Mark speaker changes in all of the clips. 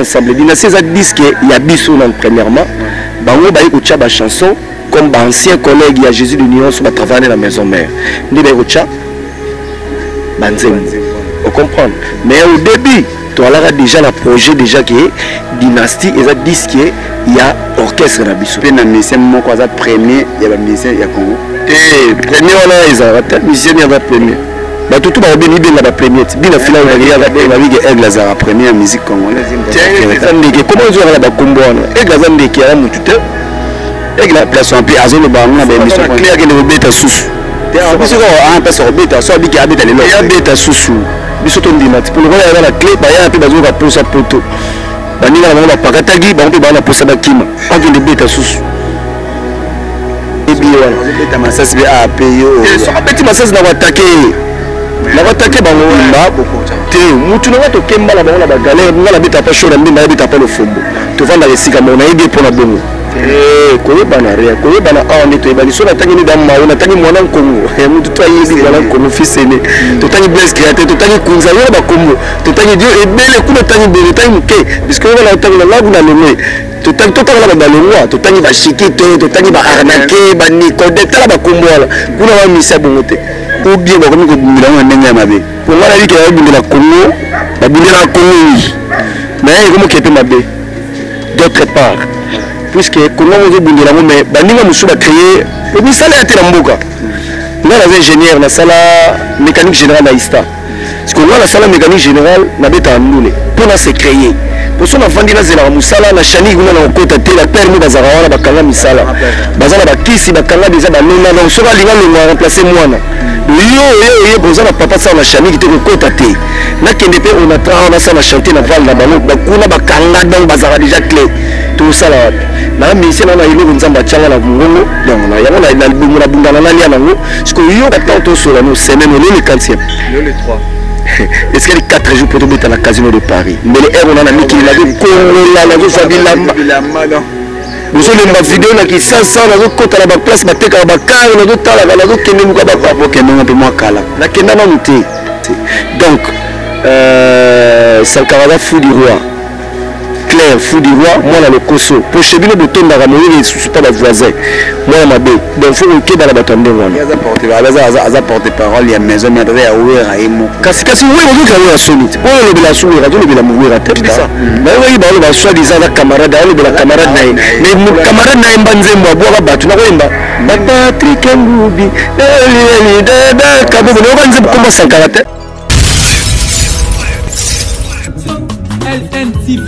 Speaker 1: ensemble Dynastie ça disque il y a biso dans premièrement bango ba écouter ba chanson comme ancien collègue il y a Jésus de Nyon sur travailler dans la maison mère ni ba écouter banzem on comprend mais au début tu as déjà le projet déjà qui est Dynastie et ça disque il y a orchestre na biso pe na musicien moko za premier il y a musicien ya Congo premier on a ils musicien il y a premier bah tout va bien bien la première bien final il y a la ligue aigle za première musique congolaise comment ils ont la combo aigle za ndeki ya mutu te aigle la place en peu azolo ba na ba émission clair que le beta susu biso ko en place beta so bi ki abeta le ya beta susu biso to ndima pour le voir la clé ba ya pe bazo ka posa poto bani na ba pakatagi ba mpe ba na posa ba kima en de beta susu et bien beta masasi be a payo so beta masasi na attaquer la attaquer bango mba te mutu na to kemba la bango na ba galère ngala beta pa shora mbinda beta pa le fombo to vanda lesika mona ide pour na bongo koyebana rea koyebana awa nde toyebani so natangi ni damao natangi mwana nkongo mutu to ayebi mwana nkongo fils aîné totangi Blaise Créateur totangi kunza yo bakombo totangi Dieu ebele kuna tangi bele tangi muke puisque on a tangi la lagu na lomé totangi totanga na balongwa totangi ba shikito totangi ba arnaquer ba nikodeta la bakombo wala kuna wa misa bongote ou bien ba komi ko bimila na ndenge ya mabe pour moi la vie que ya bimila Congo ba bimila Congo mais comme qui était mabe d'autre part puisque comment on dit bundela mais baninga musuba créer et puis ça là la mboka là les ingénieurs na sala mécanique générale na Ista parce que là la sala mécanique générale na beta ndule pour na se créer pour son enfant dina zela musala na chani kuna na okota te la permis bazara wana bakanga misala bazala bakisi bakanga déjà banona donc so balinga le remplacer mwana yo pour ça papa ça na chani qui te okota te na kende pe on attend on a ça na chanter na val na balo bakuna bakanga donc bazara déjà clé tout ça là na mission na ile nzamba changa na ngongo donc na yango na album na bunda na lia nango parce que yo attend sur la nous semaine le 4e le 3 est-ce qu'il y a 4 jours pour te mettre à la casino de Paris mais les airs on a mis qui l'a vu la la vous avez ma vidéo là qui 500 na kota la place ba teka ba car na tala na zo kende muka ba papo kende un peu moins kala na kenda na muté donc Salkarada fou du roi Claire fou du roi moi na le koso pour chebino de tonda ka moyi sous pas la voisin moi na mabe donc faut que dans la batande wana aza porter parole ya maison na dre ya wera imo kasi oui on ka ya solide on le bila sou radio le bila mourir tête ça mais oui ba le soit disant la camarade le bila camarade na mais mon camarade na mbanze mwa boa batu na koyemba ba Patrick Ngubi da kabo no kanze comme Sankara LNTV,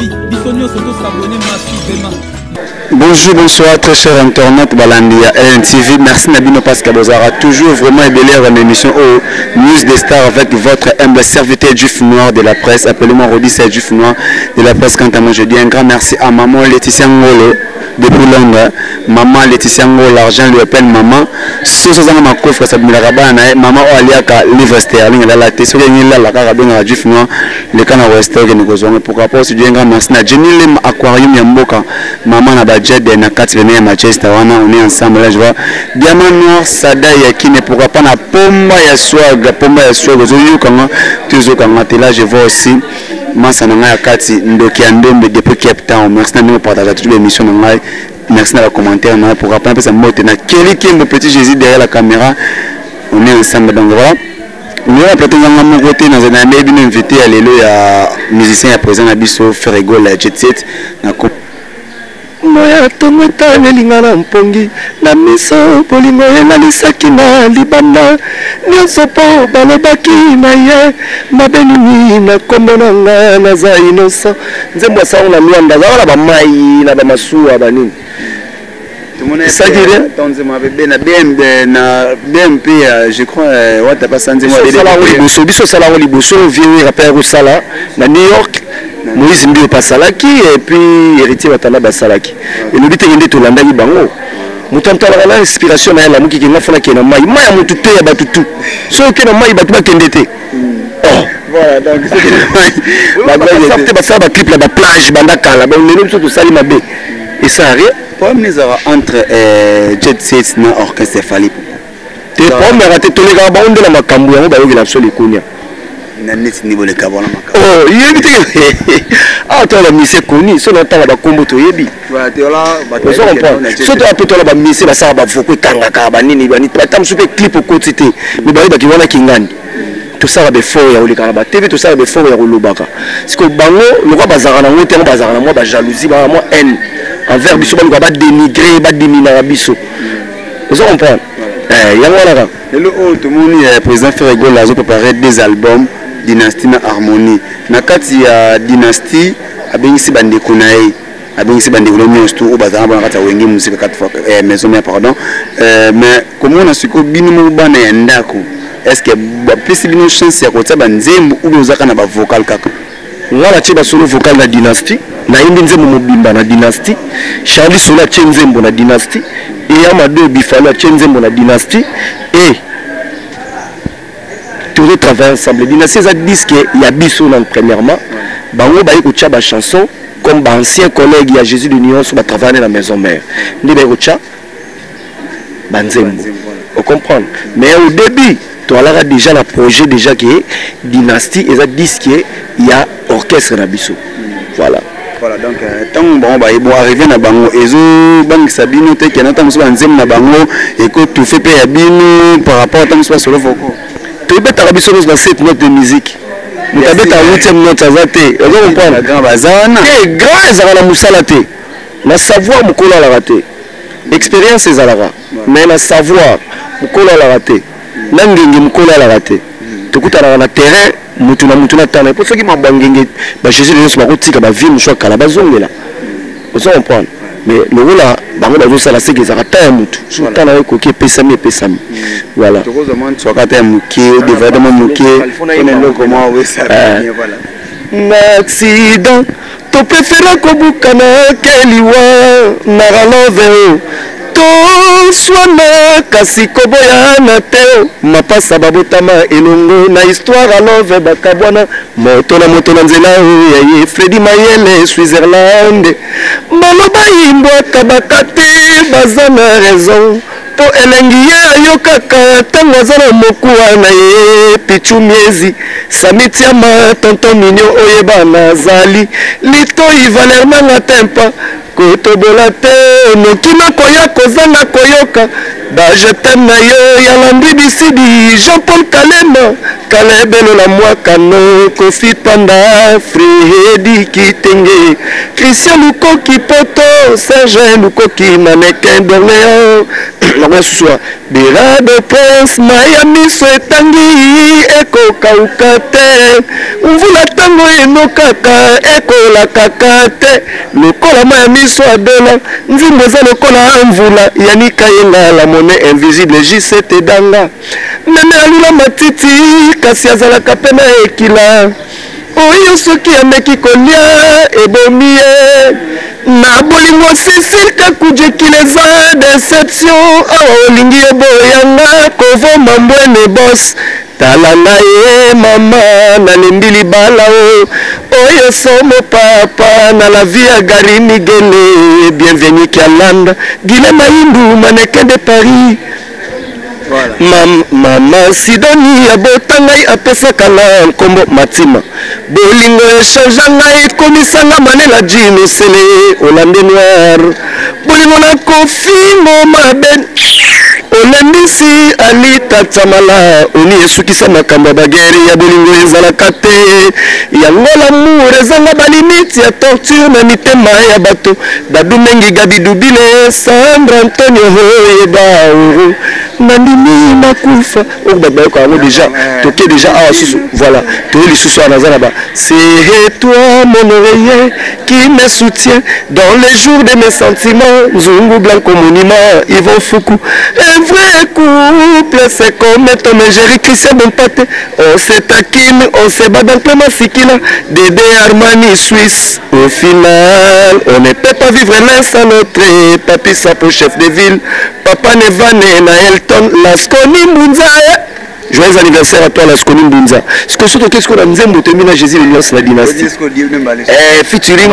Speaker 1: bonjour, bonsoir, très chers internautes Balandia LNTV. Merci Nabino Pascal Bozara. Toujours vraiment ébélé en émission au News des Stars avec votre humble serviteur Juif Noir de la presse. Appelez-moi Rodi, c'est Juif Noir de la presse. Quant à moi, je dis un grand merci à maman Laetitia Ngolo depuis Londres. Maman Laetitia Ngolo, l'argent lui appelle maman. Si vous avez ma coffre, ça me l'a rabana. Maman Aliaka, livre sterling, la latte. Si vous avez la carabine à Juif Noir, le canard western, nous avons pour rapport, je dis un grand merci. Jenny Lem Aquarium Yamboka, maman na budget de na 4 venir Manchester, on est ensemble là, je vois. Diamant Noir, Sada Yakine, pourquoi pas na pomba ya swag, zoyo kanga, toujours kanga, là, je vois aussi. Mansananga Yakati, Ndoki Andembe depuis Cape Town. Merci de nous partager toutes les émissions. Merci de la commentaire. Pourquoi pas ça monte na Kelly Kim, le petit Jésus derrière la caméra. On est ensemble donc voilà. Nous avons peut-être un côté dans un ami bien invité à l'élo à musicien à présent à Bisso Ferrego la Jet Set. Moya tometa nelingana mpongi na miso bolingo na lisaki na libanda nyonso po balobaki na ye mabeni na kombo na nga na za innocent nzembo sango na mianda za ba mai na ba masuwa banini ça dirait BMP je crois ouais t'as pas senti moi biso sala ngo liboso vieux rappeur sala na New York Moïse Mbio Pasalaki et puis héritier Watala Basalaki et le but est de Tolanda Bango mutanto la inspiration na la muki kinga fona kena mai mai mutu te ya batutu so kena mai batu bakendete voilà donc c'est ba ça ba clip la ba plage banda kala ba lelo biso to sali mabe et ça rien problème les entre Jet Set na orchestre Fali te problème raté to les gars ba onde la makambu yango ba yoki la soli kunya Oh, il est ah, toi la mise connue, sur l'entend la combo to yebi. Surtout après toi la mise la ça va beaucoup kanga kabanini bani. Tam super clip au quotidien. Mais bani ba kiwana kingani. Tout ça va be fort ya olika ba TV tout ça va be fort ya olobaka. Parce que bango le roi bazara na ngote bazara na moi ba jalousie ba moi haine envers biso ba dénigrer ba diminer biso. Vous comprenez? Yangwana.
Speaker 2: Et le tout le monde président Ferrego a préparé des albums Dynastie na Harmonie. Na kati ya Dynastie abengisi bande konae abengisi bande kolomio sto o bazana bana kati wenge musique 4 fois maison mais pardon mais comment on a su ko binu mo bana ya ndako est-ce que plus binu chance ya kota banzembo ou ozaka na ba vocal kaka
Speaker 1: ngala tsheba solo vocal na Dynastie na yimbi nzembo mobimba na Dynastie Charlie Sola tshenzembo na Dynastie et Amadou Bifalo tshenzembo na Dynastie et tous les travailleurs ensemble. Dynastie ça disque il y a biso dans premièrement. Bango ba écouter ba chanson comme ba ancien collègue il y a Jésus de Nyon sur ba travailler dans la maison mère. Ni ba écouter banzembo. Vous comprenez? Mais au début, tu as déjà le projet déjà qui est Dynastie et ça disque il y a orchestre na biso. Voilà.
Speaker 2: Voilà donc tant bon ba ibo arriver na bango ezo bang sabino te ki na tant so banzembo na bango et que tout fait pa bino par rapport à tant so solo voko.
Speaker 1: Tu peux t'arrabiser dans 7 notes de musique. Tu peux t'arrabiser 8e note à zate. Tu comprends?
Speaker 2: Grand bazana.
Speaker 1: Et grâce à la moussalate. Na savoir mukola la raté. Expérience c'est alara. Mais na savoir mukola la raté. Nangengi mukola la raté. Tu kuta na terrain mutuna tana. Pour ceux qui m'a bangenge ba Jésus le so makotika ba vie mushwa kala bazongela. Vous comprenez? Mais le rôle là, bango bazo sala c'est que ça rata mutu. Tana ko ki pesami. Voilà.
Speaker 2: Tu vois comment tu as muké, devant muké. Comment oui ça voilà.
Speaker 1: L'accident, tu préfères kobukana keliwa naralove. To swana kasi koboya na teo mapasa babotama elongo na histoire alove bakabwana moto na nzela ya Freddy Mayele Switzerland maloba yimbwa kabakate bazana raison po elengi ya yokaka tango azana mokuwa na ye pichu miezi samitiama tonton minyo oyeba na zali litoi Valerma na tempa kotobola te nokima koya kozanga koyoka je t'aime na yo yalandi bisidi Jean-Paul Kalema kalebelo la mwakano Kofi Panda Freddy Kitenge Christian Lukoki Poto Serge Lukoki mannequin d'Orléans la soir Bira de Prince Miami Soetangi Eko Kaukate Mvula tango enokaka Eko la kakate Lokola Miami Soadola Nzimboza lokola mvula Yanika yenga la monnaie invisible J7 danga Nene alula matiti Kasi azalaka pena ekila Oyo soki ameki kolia Ebomie Na bolingo Cécile kakuje kileza Deception Awa olingi eboyanga Kovo mambwene boss Talana ye mama nalembi libala o Oyo somo papa na la vie à Gary Miguel bienvenue Kialanda Guilé Maïndou mannequin de Paris. Voilà. Mama Sidoni abotangai apesaka na nkombo Matima bolingo échange ngai komisanga manela jino sele Hollande noir bolingo na Kofi maben Olendisi Ali Tatamala oni esukisa makambo bageri ya bolingo ezalaka te yango l'amour ezanga balimiti ya torture na mitema ya bato Dadu Mengi Gabi Dubile Sandra Antonio Hoyeba Nandimi Makufa Ogbaba ko amo déjà toké déjà ah voilà to li susu anazana ba c'est toi mon oreiller qui me soutient dans les jours de mes sentiments Zungu Blanco Monument Yvon Fuku un vrai couple c'est comme Tom et Jerry Christian Bompate on se taquine on se bat dans plein masikila Dédé Armani Suisse au final on ne peut pas vivre l'un sans l'autre Papi Sapo chef de ville Papa Nevane na Elton Lasconi Mbunza joyeux anniversaire à toi Lasconi Mbunza ce que surtout qu'est-ce qu'on a nzembo termina Jésus l'Alliance la dynastie featuring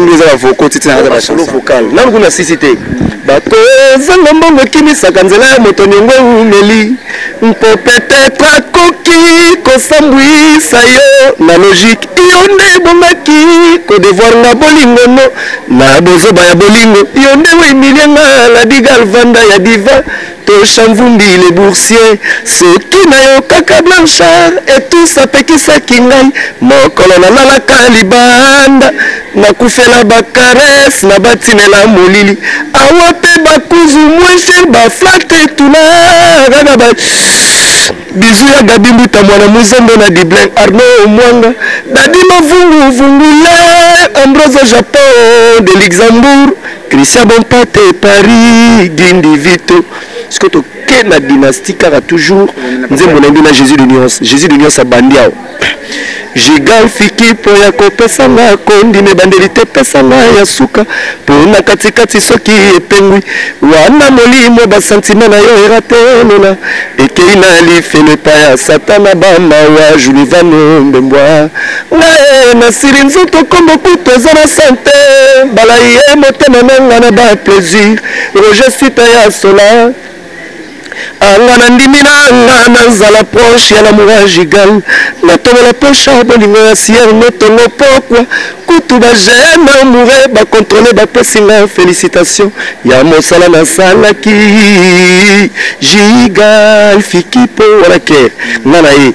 Speaker 1: nous avons vocal titre na solo vocal nan kuna cité bato zanga mbongo kimisaka nzela ya moto nyongo umeli mpo peut-être bongaki kosambwisa yo na logique yo nde bongaki kodevoir nga bolingono na bozoba ya bolingo yo nde wemilienga la digalvanda ya diva tosha mvumbi le boursier soki na yo kaka blanchard etusa apekisaki ngai mokolo nalalaka libanda nakufela bakarese na batinela molili awa mpe bakuzu mwencher baflate tuna kaka ba bizu ya Gabi Mbuta mwana muzembo na Diblin Arnaud Mwanga Dadi Mavungule Ambrose Japon de Luxembourg Christian Bompate Paris Gindi Vito ce que tu es la dynastie car toujours nzembo na Jésus de Nuance abandiao Jigal fiki po ya kopesa nga kondi me bandelite pesa nga ya suka po na katikati soki epengwi wana molimo basantima na yo eratenona ekei na lifele pa ya satana bamawa julivano mbembwa ngae na siri nzoto kombo kuto eza na sante balai ye motema nanga na baplaisir roger sita ya sola anga na ndimi nanga na nzala proche ya lamour gigal natobola poche ya bolingo ya siere notongo pokwa kutu bagene amoure bakontrole bapesinga félicitation ya mosala nasalaki gigal fiki mpo wana kere nga na ye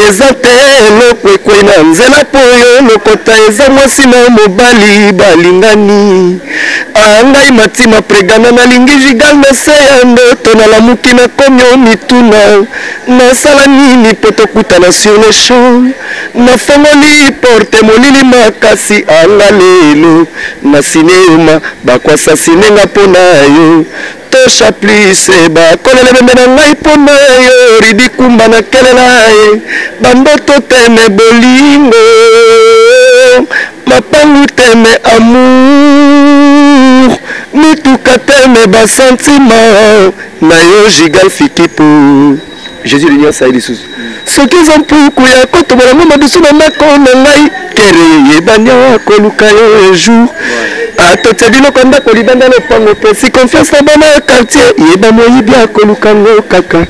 Speaker 1: eza te eloko ekwei na nzela po oyo lokota eza mwasi na mobali balingani angai matima pregana nalingi gigal na se ya ndoto nalamuki na komyo mituna nasala nini po tokutana sur le champ nafongoli porte molili makasi anga lelo na sinema bakwasasininga mpo na yo tosha plise bakolele bembe na ngai mpo na yo ridikumba na kelela ye bandoto teme bolingo mapangu teme amour mituka teme basentima na yo gigal fiki po Jésus de Nuance aili susu soki eza mpuku ya kotobola ngo madusu na ndako na ngai kere yebania koluka yo ejour atotia biloko ndako libanda lopango pesi confiance na bana ya quartier yeba moyibi akoluka ngo kaka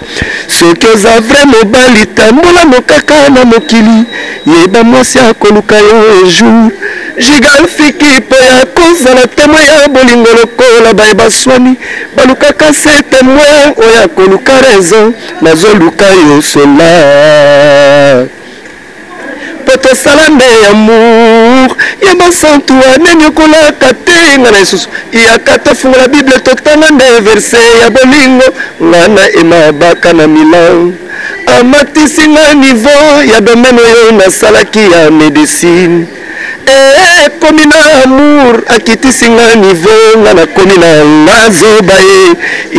Speaker 1: soki oza vrai mobali tambola mokaka na mokili yeba mwasi akoluka yo ejour gigal fiki po ya kozala témoin ya bolingo lokola bayeba swani balukaka se témoin oyo akoluka raison nazoluka yo sola po tosala nde amour ya basantu anenyokolaka te nga na lisusu yaka tofungola bible totanga nde verse ya bolingo nga na emabaka na milan amatisi nga niveau ya domaine oyo nasalaki ya médecine komi na amour akitisi nga niveau nga nakomi na nazoba ye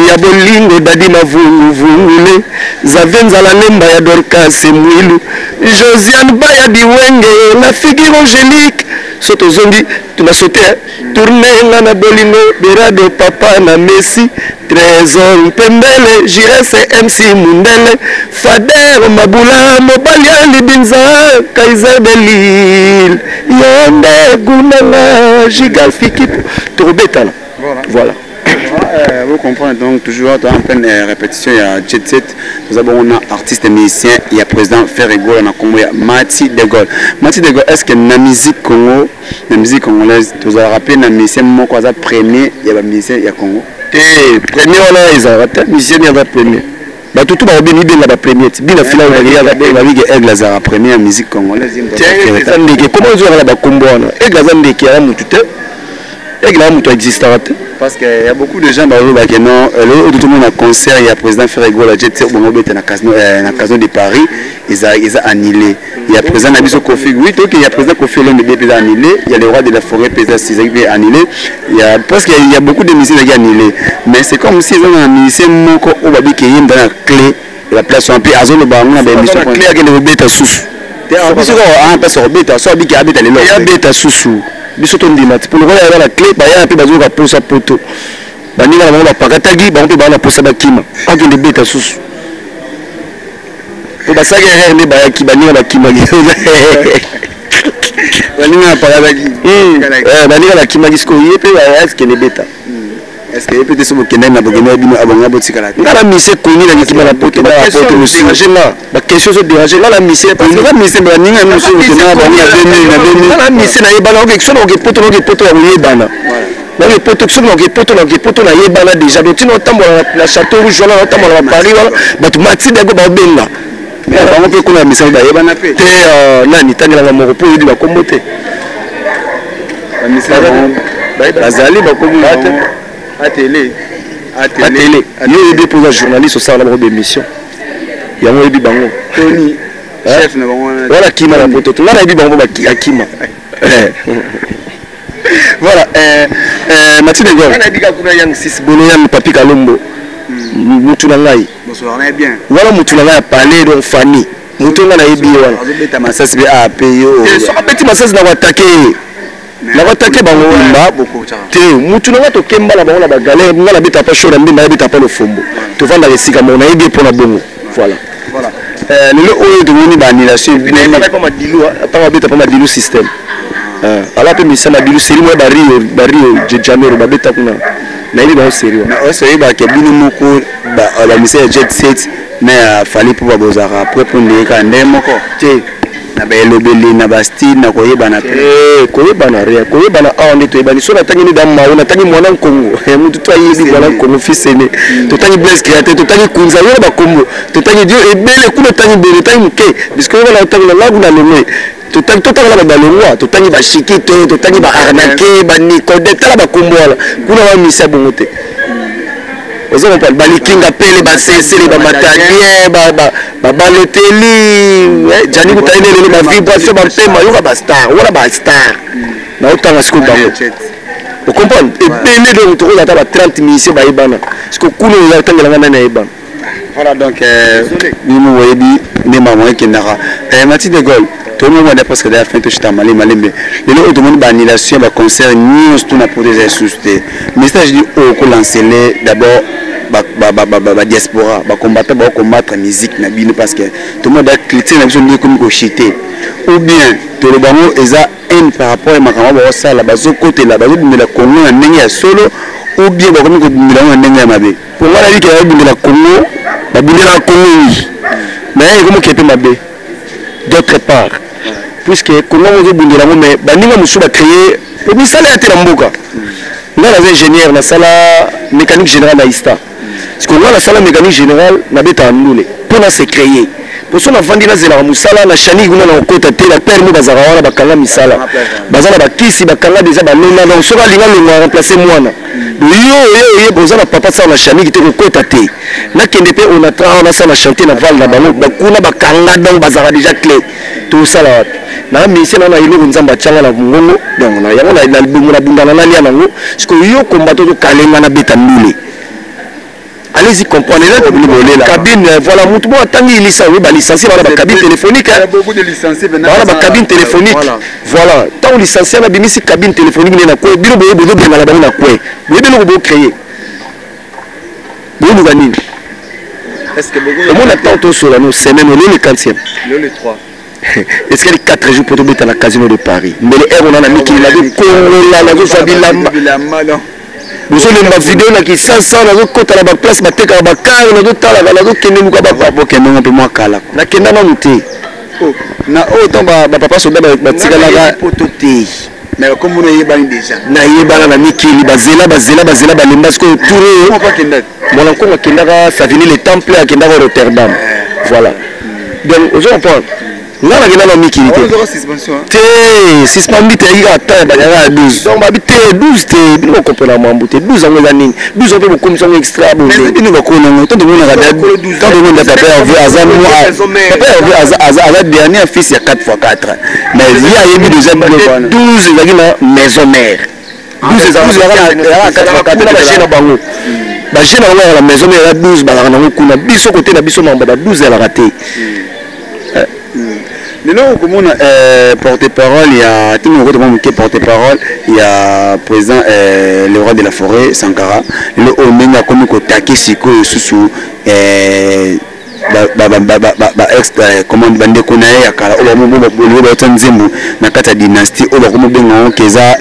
Speaker 1: ya bolingo dadi mavunguvungule zave nzala lemba ya dorcas mwilu josiane baya diwenge na figure angélique so tozongi tunasote tourne nga na bolingo berado papa na messi trésor mpembele jirese mc mundele fader mabula mobali ya libinza kaiser belil yonde gunanga gigal fiki tokobetana voilà.
Speaker 2: Vous comprenez donc toujours en pleine répétition, il y a Jet Set, nous avons un artiste musicien, il y a président Ferrego, on a Congo, il y a Mati de Gaulle. Mati de Gaulle, est-ce que la musique Congo, la musique congolaise, vous avez rappelé la musicien Moko Aza premier, il y a la musicien, il y a Congo.
Speaker 1: Et premier on a ils ont raté, musicien il y a premier. Bah tout va bien bien la première, bien la finale il y a la ligue Aigle Lazara première musique congolaise. Comment ils ont la combo là? Aigle Lazara qui a mututé. Aigle Lazara mutué existera.
Speaker 2: Parce qu'il y a beaucoup de gens qui non, tout le monde a concert, il y a le président Ferrego, la Jet Set, na casino de Paris, ils ont annulé. Il y a le président Nabiso Kofi, oui, il y a le président Kofi Olomide qui a annulé, il y a le roi de la forêt, président César qui a annulé, parce qu'il y a beaucoup de musiciens qui ont annulé. Mais c'est comme si ils ont un musicien qui a dans la clé, la place en pied, à zone de baron, des missions.
Speaker 1: La clé qui est le bêta sous.
Speaker 2: Parce qu'on a bêta, soit qui habite à l'éloge.
Speaker 1: Il y a bêta sous. Bisoto ndimati pour le roi ya la clé ba ya pe bazo ka posa poto baninga na ba pakatagi ba mpe ba na posa bakima anto de beta susu ko basaka rerne ba ya ki baninga na kima baninga na pakatagi baninga na kima disko yepe ba ya ce que ne beta
Speaker 2: est-ce que peut-être sur Kenya na bogena bino abonga botikala
Speaker 1: ngala mise kongi na kima na poto na poto le déranger là ba question se déranger là la mise parce que la mise ba ninga muso na ba na mise na yebana ok so na poto ya yebana na le poto so na poto na yebana déjà donc tu n'entends la château rouge là n'entends la Paris là ba tu mati ba go ba benga
Speaker 2: mais ba ko kuna mise ba yebana pe
Speaker 1: te nani tangela na moko po yedi ba kombote
Speaker 2: la mise bazali ba kombote à télé
Speaker 1: yo yebi pour un journaliste au sein de la émission il y a un yebi bango
Speaker 2: Tony chef na bango
Speaker 1: voilà kima na poto ngana yebi bango ba kima voilà Mathilde Gol ngana yebi ka kuna yang sis bono yang papi kalombo mutu na ngai
Speaker 2: bonsoir on est bien
Speaker 1: voilà mutu na ngai parler donc Fanny mutu ngana yebi wana
Speaker 2: beta masasi be a payo
Speaker 1: so petit masasi na attaquer na batake bango mba te mutu na to kemba na bango na bagale ngala beta pa shora mbi na beta pa le fombo to vanda resika mo na yebi pona bongo voilà lelo oyo de moni ba annulation bi na pas madilu pa beta pa madilu système ala pe misa madilu seri mo ba rio je janeiro ba beta kuna na yebi ba seri
Speaker 2: na o seri ba ke bino moko ba la misa jet set na fali pour ba bozara pour prendre ka ndemo ko te na belobeli na bastille na koyebana pe
Speaker 1: koyebana ria koyebana aonde to ebani so na tangi ni dama na tangi mwana nkongo mutu to ayebi mwana nkongo fisene to tangi bless créateur to tangi kunza yo ba kombo to tangi dio ebele kuna tangi bele tangi muke bisko na tangi na lagu na lomwe to tangi to tangi na ba longwa to tangi ba shikito to tangi ba arnaque ba nikodé tala ba kombo wala kuna wa misa bongote ozo on parle balikinga pele ba sesele ba matadie ba baloteli jani kutaine le ba vibration ba pema yo ba star wala ba star na otanga siko bango vous comprenez et belé donc to la 30 minutes ba ibana siko kuno ya tangela ngana na ibana
Speaker 2: voilà donc ni mo webi ni maman qui nara Mathilde Gol tout le monde parce que la fin tout chita malembe le tout le monde ba annulation ba concert ni tout na pour des susciter message dit au ko lancer d'abord ba diaspora ba combattre ba combattre musique na bino parce que tout le monde a cliqué na biso ni comme ko chiter ou bien to le bango eza un par rapport à makama ba sala ba zo côté là ba zo bimela Congo na ndenge ya solo ou bien ba komi ko bimela na ndenge ya mabe
Speaker 1: pour moi la vie que ba bimela Congo ba bimela Congo mais comme que peut mabe d'autre part puisque Congo zo bimela mais ba ninga musu ba créer pour mi sala ya te mboka nga na ingénieur na sala mécanique générale na Ista parce que nga na sala mécanique générale na beta ndule pour na se créer pour ça na vandi na zela musala na chani kuna na okota te la permis bazara wana bakanga misala bazana bakisi bakanga déjà banona donc soka linga longa remplacer mwana yo boza na papa ça na chani ki te okota te na kende pe on a ça na chanter na val na bango bakuna bakanga donc bazara déjà clé tout ça là na misi na ilo nzamba changa na ngongo donc na yango na album na bundana na lia nango parce que yo combatto to kalenga na beta ndule. Allez-y comprendre la cabine voilà mutu bo atangi licence oui ba licencié voilà ba cabine téléphonique
Speaker 2: il y a beaucoup de licenciés maintenant
Speaker 1: voilà ba cabine téléphonique voilà tant licencié na bimisi cabine téléphonique na ko bino boye bozo benga la bango na ko boye bino ko créer boye ngani
Speaker 2: est-ce que beaucoup
Speaker 1: le monde attend tout sur la nous semaine le 40e
Speaker 2: le 3
Speaker 1: est-ce qu'il y a 4 jours pour tomber dans la casino de Paris mais les héros on a mis qui la Congo la Fabila vous avez une vidéo qui 500 na kota la place bateka ba car na tala la kende muka ba papa kende ngombe mwa kala na kenda na muté na o tomba ba papa so ba tika la pototé
Speaker 2: mais comme on yeba déjà
Speaker 1: na yeba na mikili bazela ba lemba sko touré
Speaker 2: on pas kenda
Speaker 1: mon encore kenda ka Savigny le temple à kenda ka Rotterdam voilà donc aux gens pas là la kenda na mikili te suspendu te ira ta ba ya 12 donc ba bité 12 te bino comprendre mambo te 12 ans ngani 12 ans pe comme ça extra bon
Speaker 2: mais bino ba ko na to de mona ka tant de monde papa vu azan papa vu dernier fils ya 4x4 mais il y a yebi déjà
Speaker 1: 12 ezaki na maison mère 12 ezaki na 4x4 na jeune bango ba jeune bango la maison mère 12 ba na kuna biso côté na biso na ba 12 la raté
Speaker 2: Lelo comme on porte-parole il y a tout le monde qui porte-parole il y a président le roi de la forêt Sankara le omenga comme ko taki siko susu comment bande kona ya kala oba mo bo tsanzembu na kata dynastie oba ko benga keza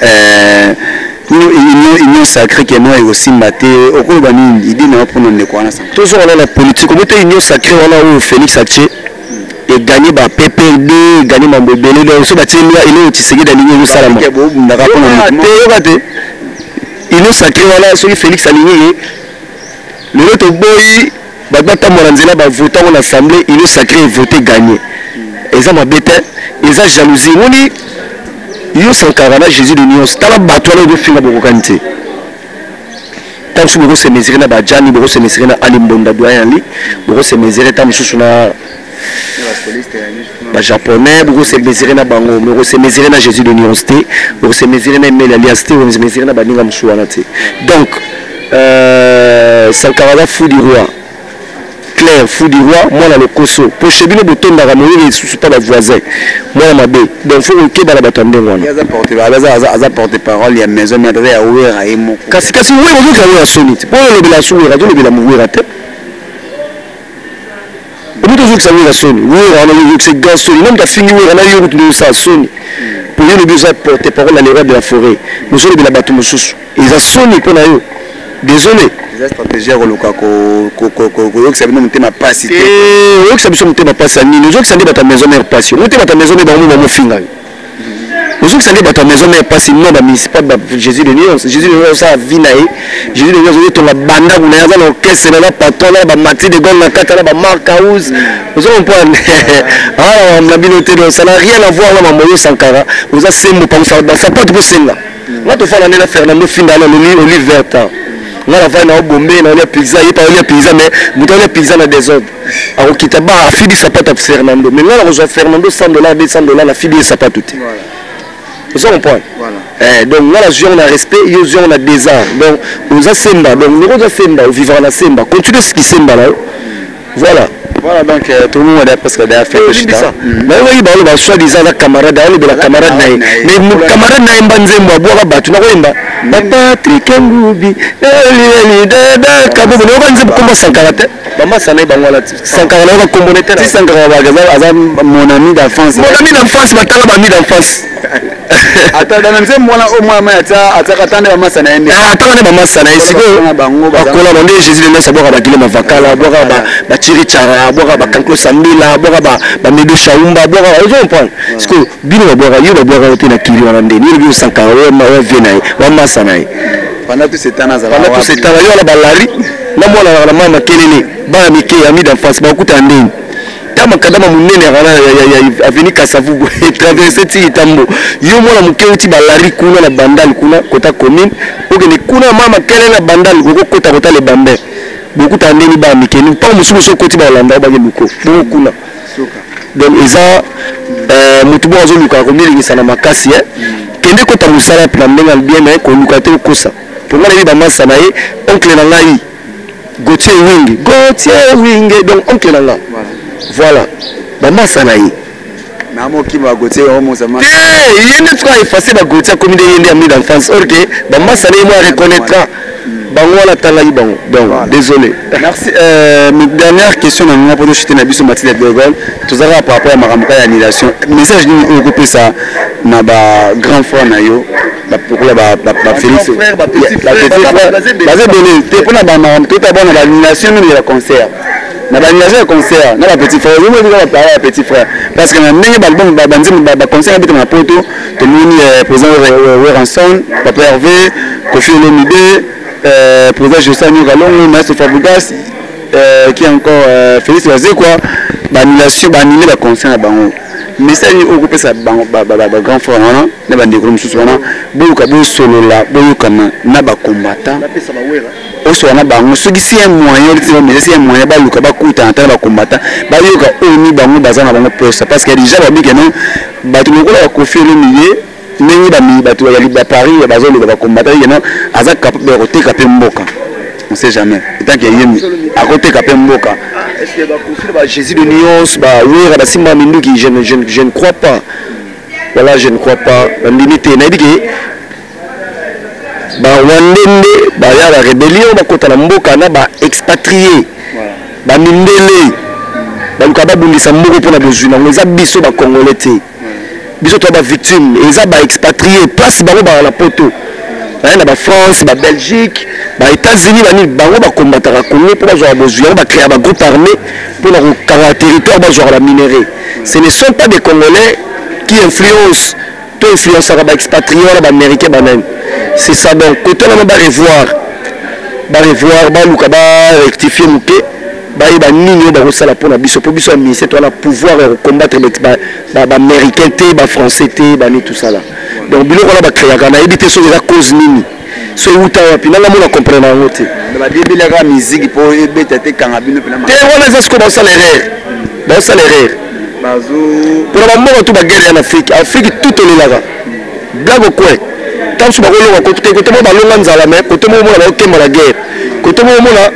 Speaker 2: union sacrée qui est moi aussi maté au cours de l'année il dit non pour nous ne quoi
Speaker 1: toujours on a la politique comment t'es union sacrée on a où Félix Aché et gagner ba PPD gagner ma bobelé donc ce bâtiment là il est au Tshisekedi d'aligner le salama union sacrée voilà celui Félix aligné le autre boy babata moranzela ba voter en assemblée union sacrée voter gagner et ça m'a bête et ça jalousie on dit yo Sankara Jésus de Nyons tala batwala de finga bokante tant que vous se mesurer na bajani vous se mesurer na alimbonda doyen li vous se mesurer tant mususu na ba japonais vous se mesurer na bango vous se mesurer na Jésus de Nyons té vous se mesurer na Mel Alias té vous se mesurer na baninga musuana té donc Sankara fou du roi clair fou du roi moi na le koso pour chebino bouton na ramoyer sous pas la voisin moi ma bé donc faut que dans la batande ngwana
Speaker 2: aza porter parole ya maison mais adré à ouvrir à emo
Speaker 1: kasi oui on veut que la sonite pour le bila sou radio le bila mourir tête on veut toujours que ça la sonne oui on a vu que c'est gaz sonne même ta fini oui on a eu de ça sonne pour le besoin porter parole à l'erreur de la forêt monsieur le bila bateau monsieur ils a sonné pour na yo désolé
Speaker 2: la stratégie à Roloka que ça me m'a pas cité
Speaker 1: que ça me m'a pas ça ni nous que ça dit ta maison mère passion nous ta maison mère dans mon fingal nous que ça dit ta maison mère passion non ba municipal Jésus de Nyons ça vinaé Jésus de Nyons to la banda vous na za orchestre na patron na ba mati de gol na kata na ba mark house vous on point ah on a biloté donc ça n'a rien à voir là Moyo Sankara vous a sembo pas ça pas de senga là to fala na Fernando Findala Olive Verta là la vaille na bomber na les pizza il pas les pizza mais vous les pizza na désordre alors qui taba fidi sapata Fernando mais là on reçoit Fernando $100 $200 la fidi sapata tout voilà vous on point voilà donc là on a respect on a des arts donc on a semba donc nous on a semba vivre na semba continuer ce qui semba là voilà
Speaker 2: donc tout le monde a presque déjà fait
Speaker 1: ça mais oui bah on va soi-disant la camarade la camarade mais mon camarade na mbanze mwa boka batu na koimba Patrick Ngubi dada kabo no kanze komba Sankara te mama sana ba ngwala Sankara na kombo nete na Sankara ba gaza mon ami d'enfance matala ba ami d'enfance
Speaker 2: ata dans même moi au moins mais ata katande ba masana ende
Speaker 1: atanga ba masana isiko bakola bande Jésus le Nyons boka ba kile mavakala boka ba chiri chara boka ba kanklo sambila boka ba medo shaumba boka ozo point isiko bino ba boka yo ba boka te na kili wana ndeni yo Sankara wa vena wa masana
Speaker 2: pendant tout ce temps
Speaker 1: yo la balari na mwana na mama kelele ba mike ami d'enfance ba kuta ndeni tama kadama munene ya aveni Kasavubu traverser ti tambo yo mwana muke uti balari kuna na bandal kuna kota commune okene kuna mama kelele na bandal goko kota le bambe beaucoup tandeni ba mike ni pas musumu so koti ba landa ba ngeluko beaucoup kuna donc eza mutu bo azo luka ko milingisa na makasi kende kota musala plan ndenga bien mais ko luka te kosa pour ngala bi ba masa na ye oncle na ngai Gauthier Wing donc oncle na nga voilà ba masa na ye
Speaker 2: na mo ki ba Gauthier o mo sama
Speaker 1: yende tu effacer ba Gauthier comme de yende ami d'enfance OK ba masa na ye moi reconnaîtra bango la tala bango donc voilà. Désolé
Speaker 2: merci mes dernières questions na moi pour chuter na biso Mathilde de Gaulle tout ça par rapport à maramuka annulation message ni occupé ça na ba grand frère na yo ba pour ba Félix
Speaker 1: ba petit frère
Speaker 2: bazé donné te pour na ba maramuka tout abona ba annulation de la concert na ba annulation de concert na ba petit frère yo mo ba parler à petit frère parce que na ndenge ba album ba banzim ba concert bito na poto te moni président Ranson papa Hervé Kofi Olomide président Joseph Ngalongo maître Fabregas qui encore Félix Wazé quoi annulation annuler la concert à bango message occupé ça bango grand frère wana na bande ko mususu wana boyoka bo solo la boyoka na ba combattant na pesa ba wera oso wana bango soki si un moyen mais si un moyen ba luka ba kuta ntana ba combattant ba yoka oni bango bazana bango presse parce que déjà ba biki non ba tu ko la Kofi le milieu ndenge bato ya Paris ya bazolo ba combattre yena aza capable de roteka pe mboka on sait jamais tant que yemi a roteka pe mboka
Speaker 1: est-ce que ba Kofi ba Jésus de Nyons ba wera ba simba minduki je ne crois pas voilà je ne crois pas l'indemnité na diki ba wandende ba ya la rébellion ba kota na mboka na ba expatrié ba mindele ba lukaba bundisa mboka pona bozuna ngeza biso ba congolais te biso to ba victime eza ba expatrié place bango ba la poto na ba France, ba Belgique, ba États-Unis, bango ba combattre Congo pour avoir besoin ba créer un groupe armé pour leur territoire ba genre la minerai. Ce ne sont pas des Congolais qui influencent, tout influence à ba expatriés, ba américains, ba même. C'est ça donc côté là ba revoir, ba luka ba rectifier muke. Ba nini ba rosala pour na biso ministère to na pouvoir combattre ba américain té ba français té ba ni tout ça là. Donc biloko na ba créer kana éviter so la cause nini. So uta wapi na mona comprendre en côté.
Speaker 2: Ba débile la musique pour ebeta té kanga bino pena.
Speaker 1: Té on est ce qu'on ça l'erreur. Ba ça l'erreur.
Speaker 2: Bazo
Speaker 1: pour la mort tout ba guerre en Afrique. Afrique tout est là. Blague quoi. Tant que ba kolonga côté mo ba longa nzala mais côté mo mona ba okema la guerre. Côté mo mona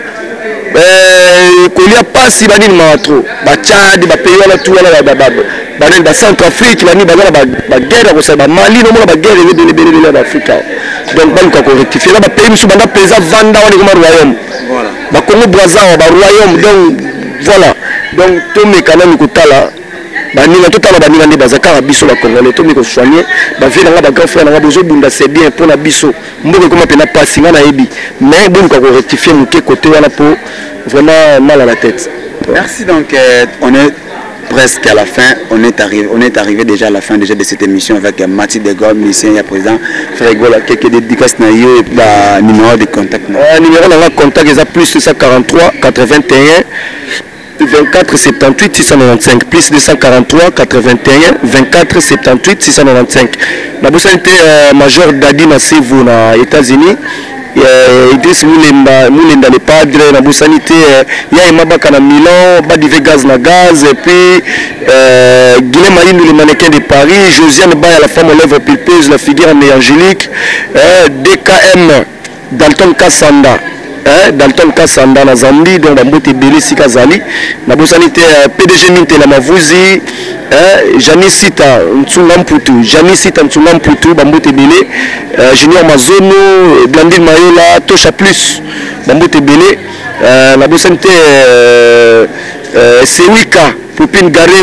Speaker 1: kolia pasi banini matro ba Tchad ba pays wala tout wala ba Centrafrique bani ba guerre ko sa ba Mali no mona ba guerre de l'Afrique donc ba ko rectifier ba pays musu banda pesa vanda wala comme royaume voilà ba Congo Brazza ba royaume donc voilà donc to me kana ni kutala bani na totala bani ngande bazaka biso ba Congolais to me ko soigner ba vie na ba grand frère na bozo bunda c'est bien pour na biso mboka comme pena pasi ngana ebi mais bon ko rectifier mon côté wala pour vraiment mal à la tête.
Speaker 2: Merci donc on est presque à la fin, on est arrivé déjà à la fin déjà de cette émission avec Mathilde de Gaulle, musicien et président Frère Gaulle, quelques dédicaces na yo et la numéro de contact.
Speaker 1: Numéro de contact est plus 243 81 24 78 695 plus 243 81 24 78 695. La bourse était major Dadi Nasevu na États-Unis. Idriss Mulenda le padre na bosanité ya Mabaka na Milan badive gaz na gaz et puis Guilhem Maïnou le mannequin de Paris, Josiane Baya la femme aux lèvres pulpeuses, la figure en angélique, DKM Dalton Kassanda Dalton Kassanda na Zambie donc Bambote Belé Sikazali na bosanité PDG Minte la Mavuzi Janisita Ntsungamputu Bambote Belé Junior Mazono Blandine Mayola Tosha Plus Bambote Belé la bosanité Sewika Poupine Gary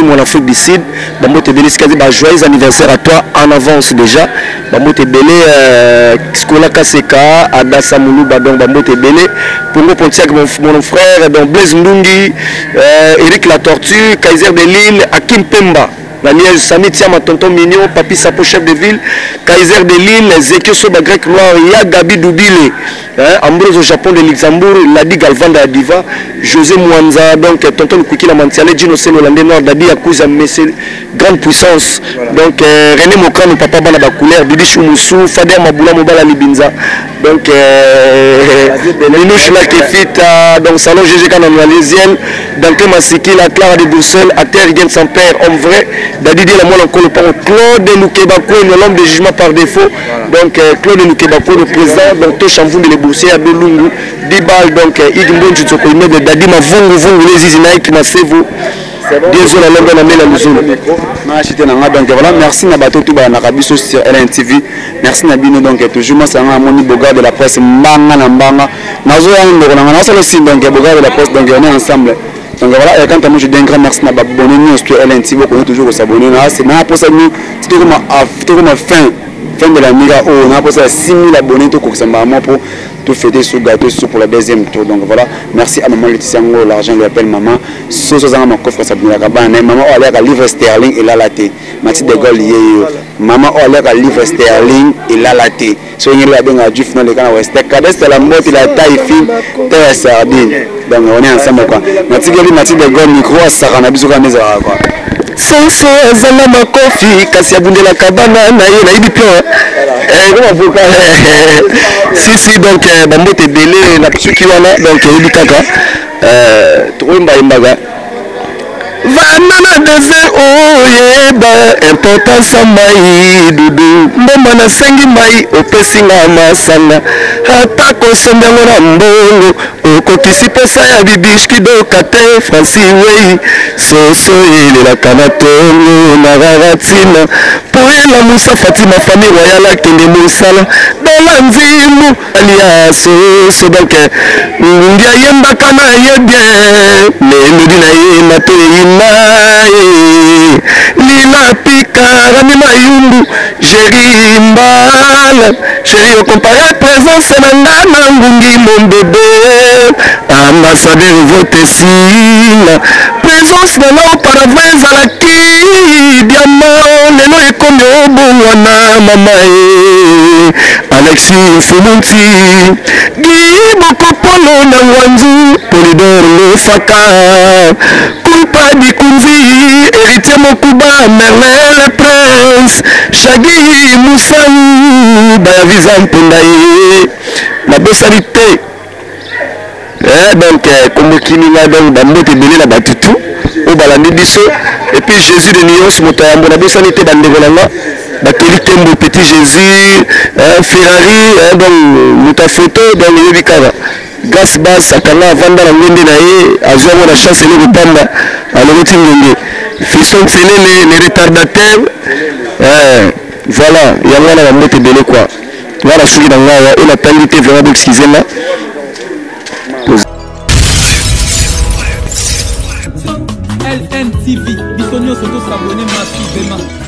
Speaker 1: en Afrique du Sud, Bambote Belé, joyeux anniversaire à toi en avance déjà. Bambote Belé, Skola Kaseka, Adassa Moulouba, donc Bambote Belé, Pongo Pontiac, mon frère, donc Blaise Ndungi, Eric La Tortue, Kaiser de Lille, Hakim Pemba. La nièce Sami Tiama, tonton Mignon, Papi Sapo, chef de ville, Kaiser de Lille, Zekio Soba, Grec Noir, Yagabi Doubile, Ambrose au Japon de Luxembourg, Ladi Galvan de Adiva, José Mwanza, donc tonton Kouki la Mantiale, Gino Sen Hollandais Nord, Dadi Akouza, Messé, grande puissance. Donc René Mokano, Papa Bana Bakoulère, Didi Choumoussou, Fader Maboula Mobala Libinza, donc Minouche Lakefita, donc Salon GG Kanan Malaisienne, Dante Masiki, la Clara de Bruxelles, Ater Igen sans père, homme vrai. Dadi la moelle encore le parent Claude Loukebako, l'homme de jugement par défaut. Donc Claude Loukebako, le président, donc Tochambou de Leboussé, Abelungu, Dibal, donc Igimbo Djitsoko, de Dadi Mavungu, Vungu, les Izinaïk, Masevo. Désolé, la langue la maison.
Speaker 2: Donc voilà, merci Nabato Touba Nakabiso sur LNTV. Merci Nabino, donc toujours moi c'est un moni boga de la presse Mbanga Nambanga. Nazo Yango, on a aussi donc boga de la presse, donc on est ensemble. Donc voilà, et quand moi je dis un grand merci à abonner sur LNTV, on peut toujours s'abonner. C'est pour ça que nous fin de la mira, on a posé 6000 abonnés pour tout fêter sous gâteau pour le deuxième tour. Donc voilà, merci à maman Laetitia Ngo, l'argent lui appelle maman. Soso dans mon coffre, ça la cabane. Maman, on a l'air à livre sterling et la latte. Mathilde de Gaulle, maman, on a l'air à livre sterling et la latte. Soyez là, bien à du final, les canards, c'est la mode, la taille fine, terre sardine. Donc on est ensemble quoi. Mathilde de Gaulle, micro, ça rend à bisous à mes quoi.
Speaker 1: Soso azala makofi kasi abundela kabana na ye na yibi pio si donc Bambote Belé na psuki wana donc yibi kaka troimba imbaga vanda na désert oyeba importance mai dudu mbomba na sengi mai opesinga masanga ata kosombango na mbongo okokisi pesa ya bibishki doka te Franci wei soso elelaka na tongo na raratina po elamusa Fatima famille royale akende mosala dola nzimu aliaso donc ngungi ayembaka na ye bien melodi na ye matoyina lila pika rami mayumbu jeri mbala chéri okompare présence na nga na ngungi mon bébé ambassadeur votesina présence na nga auparavant ezalaki diamant lelo ekomi obongwana mama ye Alexis Fumunti Guy Bokopolo na Wanzu Polydor Lefaka Kulpa Dikunzi Héritier Mokuba Merlin le Prince Shagui Moussaou Bayaviza Mpondaye la bossalité donc comme Kininga donc Bambote Bele la Batutu au Balandi Bisso et puis Jésus de Nyos Motoyambo la bossalité Bandegolanga Bateli Kembo Petit Jésus, Ferrari, donc Mouta Photo, donc le Bikara. Gas Bass, Sakana, Vanda, la Wende Nae, Azouamo la chance et le Panda, à l'Orotin Yonge. Fisson Tsele, les retardataires, voilà, il y a un mot de belé quoi. Voilà, celui dans la et la qualité vraiment excusez-moi.
Speaker 3: LNTV, Bisogno Soto s'abonner massivement.